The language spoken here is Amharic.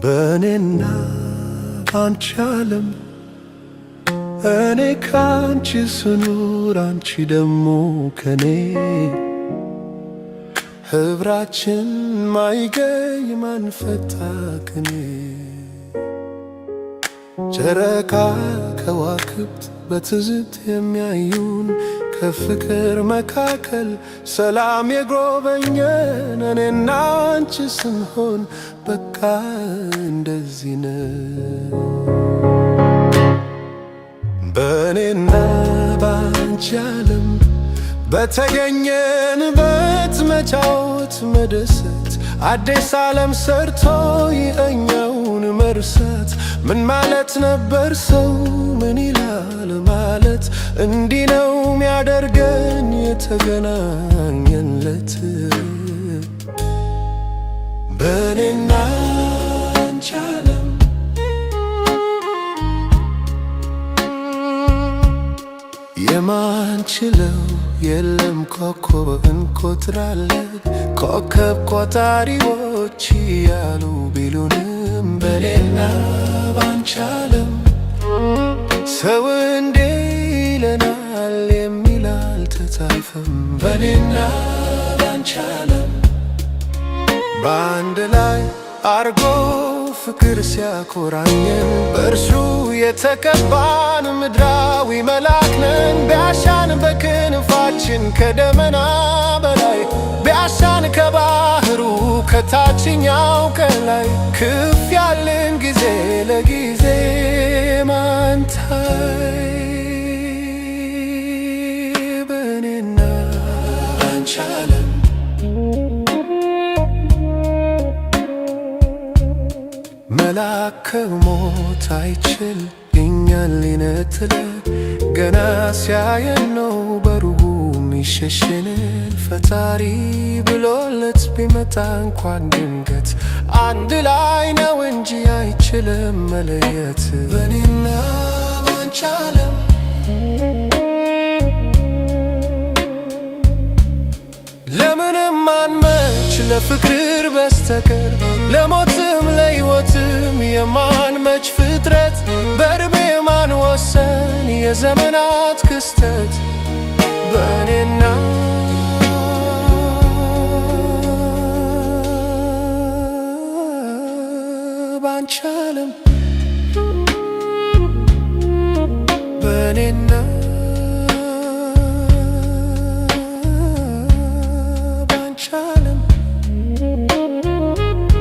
በእኔና ባንቺ ዓለም እኔ ካንቺ ስኑር አንቺ ደሞ ከኔ ህብራችን ማይገኝ ማንፈታ ቅኔ ጨረቃ ከዋክብት በትዝት የሚያዩን ከፍቅር መካከል ሰላም የጎበኘን እኔና አንቺ ስንሆን በቃ እንደዚህ ነን። በእኔና ባንቺ ዓለም በተገኘንበት መጫወት መደሰት አዲስ ዓለም ሰርቶ የእኛውን መርሳት ምን ማለት ነበር ሰው ምን ይላል ማለት እንዲህ ነው ሚያደርገን የተገናኘንለት በእኔና አንቺ ዓለም የማንችለው የለም ኮከብ እንቆጥራለን ኮከብ ቆጣሪዎች ያሉ ቢሉንም በእኔና ባንቺ ዓለም ሰው እንዴ ይለናል የሚል አልተጻፈም። በእኔና ባንቺ ዓለም በአንድ ላይ አርጎ ፍቅር ሲያኮራኘን በእርሱ የተቀባን ምድራዊ መልአክ ነን። ቢያሻን በክንፋችን ከደመና በላይ ቢያሻን ከባህሩ ከታችኛው ከላይ ክፍ ያልን ጊዜ ለጊዜ ማንታይ በእኔና ባንቺ ዓለም መልአክ ከሞት አይችል እኛን ሊነጥለን ገና ሲያየን ነው በሩቁ ሚሸሽንን ፈጣሪ ብሎለት ቢመጣ እንኳን ድንገት አንድ ላይ ነው እንጂ አይችልም መለየት በእኔና ባንቺ ዓለም ለምንም አንመች ለፍቅር በስተቀር ለሞትም ለሕይወትም የማንመች ፍጥረት በርቤ ማንወሰን የዘመናት ክስተት በእኔና ባንቺ ዓለም